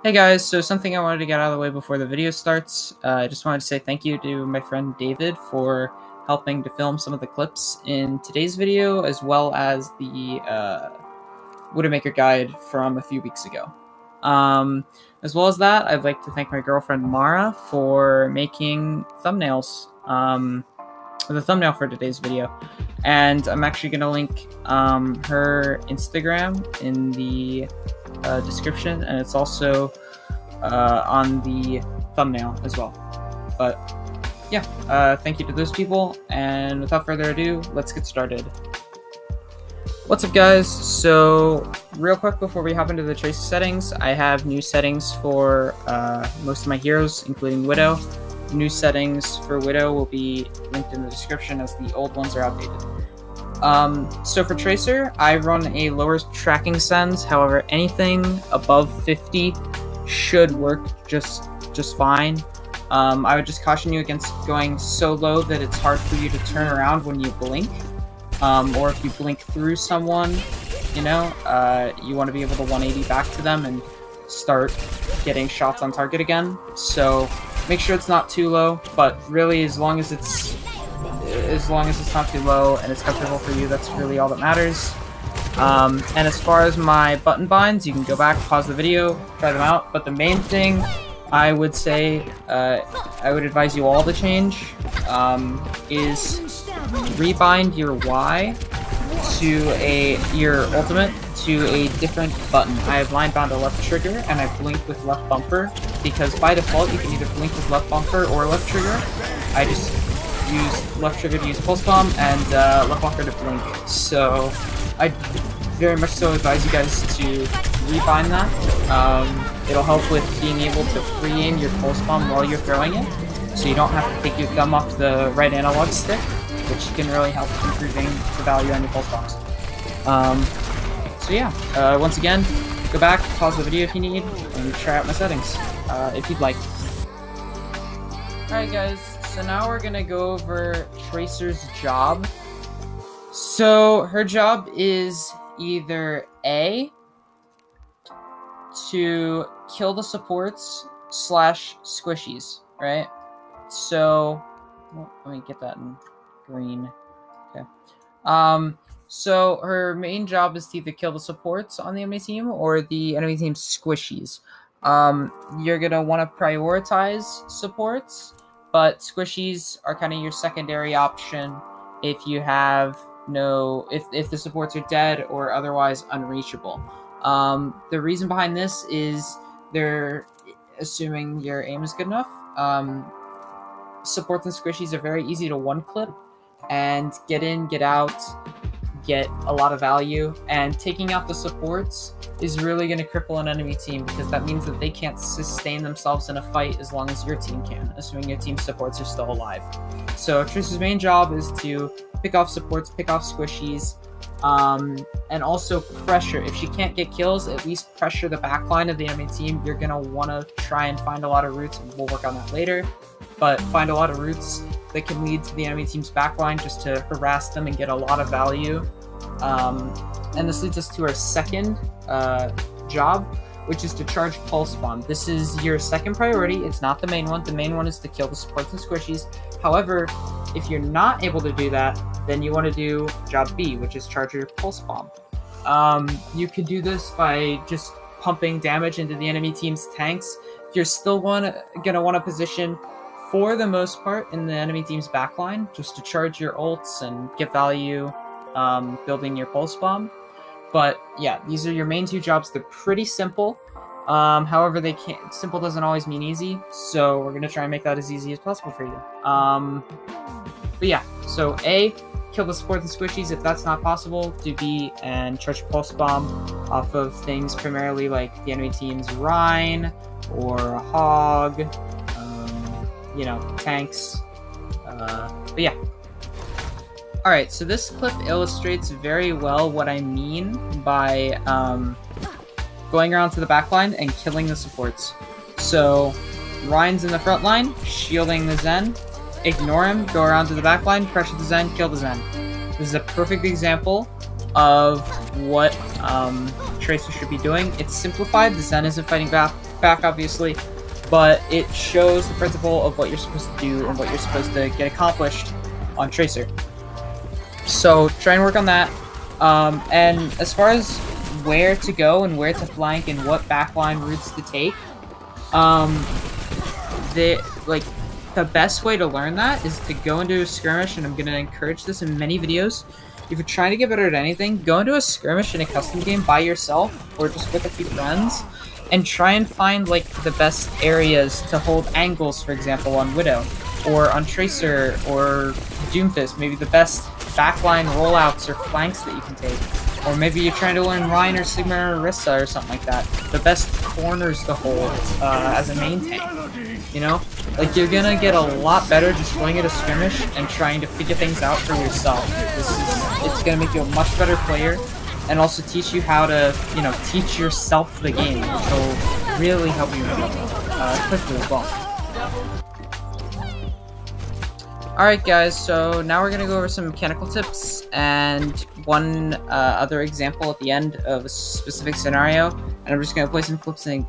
Hey guys, so something I wanted to get out of the way before the video starts. I just wanted to say thank you to my friend David for helping to film some of the clips in today's video, as well as the Widowmaker guide from a few weeks ago. As well as that, I'd like to thank my girlfriend Mara for making thumbnails, the thumbnail for today's video. And I'm actually going to link her Instagram in the description, and it's also on the thumbnail as well. But yeah, thank you to those people, and without further ado, let's get started. What's up guys? So real quick before we hop into the tracer settings, I have new settings for most of my heroes, including Widow. New settings for Widow will be linked in the description as the old ones are outdated. So for Tracer, I run a lower tracking send. However, anything above 50 should work just fine. I would just caution you against going so low that it's hard for you to turn around when you blink. Or if you blink through someone, you know, you want to be able to 180 back to them and start getting shots on target again. So make sure it's not too low, but really as long as it's not too low and it's comfortable for you, that's really all that matters. And as far as my button binds, you can go back, pause the video, try them out, but the main thing I would say, I would advise you all to change, is rebind your Y to your ultimate to a different button. I have line bound a left trigger and I blink with left bumper, because by default you can either blink with left bumper or left trigger. I just use left trigger to use pulse bomb and left bumper to blink. So I very much so advise you guys to rebind that. It'll help with being able to free aim your pulse bomb while you're throwing it, so you don't have to take your thumb off the right analog stick, which can really help improving the value on your pulse bombs. So yeah, once again, go back, pause the video if you need, and try out my settings, if you'd like. Alright guys, so now we're gonna go over Tracer's job. So her job is either A, to kill the supports / squishies, right? So, well, let me get that in green. Okay. So her main job is to either kill the supports on the enemy team or the enemy team's squishies. You're gonna want to prioritize supports, but squishies are kind of your secondary option if you have if the supports are dead or otherwise unreachable. The reason behind this is they're assuming your aim is good enough. Supports and squishies are very easy to one-clip and get in, get out, get a lot of value, and taking out the supports is really going to cripple an enemy team, because that means that they can't sustain themselves in a fight as long as your team can, assuming your team's supports are still alive. So Trish's main job is to pick off supports, pick off squishies, and also pressure. If she can't get kills, at least pressure the backline of the enemy team. You're going to want to try and find a lot of routes, and we'll work on that later, but find a lot of routes that can lead to the enemy team's backline just to harass them and get a lot of value. And this leads us to our second job, which is to charge Pulse Bomb. This is your second priority. It's not the main one. The main one is to kill the supports and squishies. However, if you're not able to do that, then you want to do job B, which is charge your Pulse Bomb. You could do this by just pumping damage into the enemy team's tanks. You're still gonna want to position, for the most part, in the enemy team's backline, just to charge your ults and get value, building your Pulse Bomb. But yeah, these are your main two jobs. They're pretty simple. However, simple doesn't always mean easy, so we're gonna try and make that as easy as possible for you. But yeah, so A, kill the supports and squishies. If that's not possible, do B and charge your Pulse Bomb off of things primarily like the enemy team's Rhine or a Hog, you know, tanks. But yeah. Alright, so this clip illustrates very well what I mean by going around to the backline and killing the supports. So, Ryan's in the front line, shielding the Zen, ignore him, go around to the backline, pressure the Zen, kill the Zen. This is a perfect example of what Tracer should be doing. It's simplified, the Zen isn't fighting back back, obviously, but it shows the principle of what you're supposed to do and what you're supposed to get accomplished on Tracer. So try and work on that. And as far as where to go and where to flank and what backline routes to take, the best way to learn that is to go into a skirmish, and I'm going to encourage this in many videos. If you're trying to get better at anything, go into a skirmish in a custom game by yourself or just with a few friends and try and find like the best areas to hold angles, for example, on Widow or on Tracer or Doomfist, maybe the best backline rollouts or flanks that you can take. Or maybe you're trying to learn Rhine or Sigma or Orisa or something like that. The best corners to hold as a main tank, you know? Like, you're gonna get a lot better just going at a skirmish and trying to figure things out for yourself. It's gonna make you a much better player and also teach you how to, you know, teach yourself the game, which will really help you quickly as well. Alright guys, so now we're going to go over some mechanical tips and one other example at the end of a specific scenario, and I'm just going to play some clips in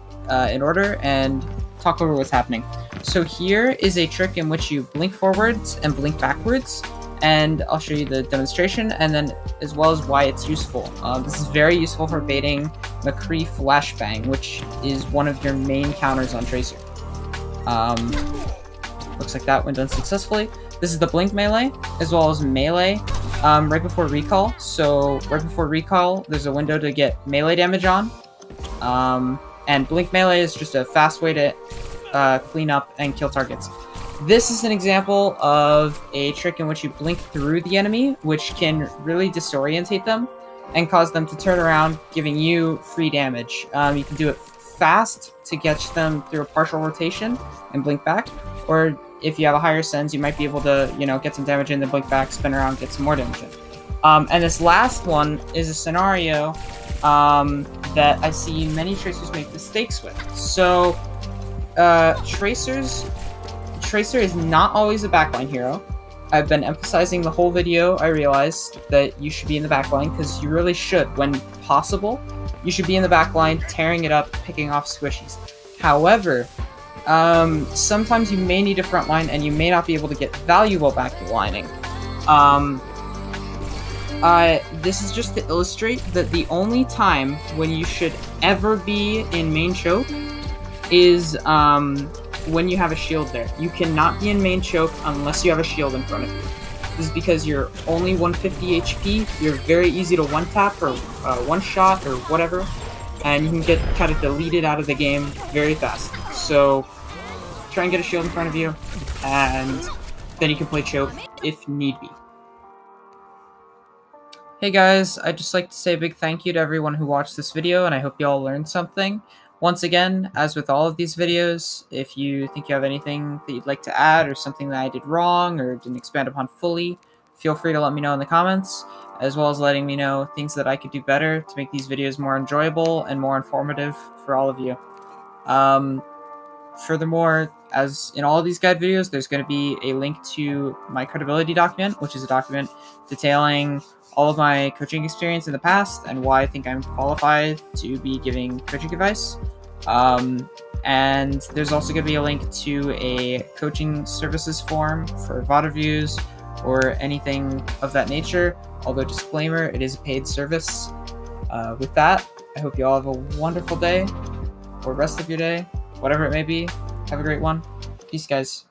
order and talk over what's happening. So here is a trick in which you blink forwards and blink backwards, and I'll show you the demonstration and then as well as why it's useful. This is very useful for baiting McCree Flashbang, which is one of your main counters on Tracer. Looks like that went done successfully. This is the blink melee, as well as melee right before recall. So right before recall, there's a window to get melee damage on. And blink melee is just a fast way to clean up and kill targets. This is an example of a trick in which you blink through the enemy, which can really disorientate them and cause them to turn around, giving you free damage. You can do it fast to catch them through a partial rotation and blink back, or if you have a higher sends, you might be able to, you know, get some damage in, then blink back, spin around, get some more damage in. And this last one is a scenario that I see many Tracers make mistakes with. So, Tracer is not always a backline hero. I've been emphasizing the whole video. I realized that you should be in the backline, because you really should. When possible, you should be in the backline, tearing it up, picking off squishies. However, sometimes you may need a frontline and you may not be able to get valuable backlining. This is just to illustrate that the only time when you should ever be in main choke is when you have a shield there. You cannot be in main choke unless you have a shield in front of you. This is because you're only 150 HP, you're very easy to one-tap or one-shot or whatever, and you can get kind of deleted out of the game very fast. So try and get a shield in front of you, and then you can play choke if need be. Hey guys, I'd just like to say a big thank you to everyone who watched this video, and I hope you all learned something. Once again, as with all of these videos, if you think you have anything that you'd like to add or something that I did wrong or didn't expand upon fully, feel free to let me know in the comments, as well as letting me know things that I could do better to make these videos more enjoyable and more informative for all of you. Furthermore, as in all of these guide videos, there's going to be a link to my credibility document, which is a document detailing all of my coaching experience in the past and why I think I'm qualified to be giving coaching advice. And there's also going to be a link to a coaching services form for VOD reviews or anything of that nature. Although, disclaimer, it is a paid service. With that, I hope you all have a wonderful day or rest of your day, whatever it may be. Have a great one. Peace, guys.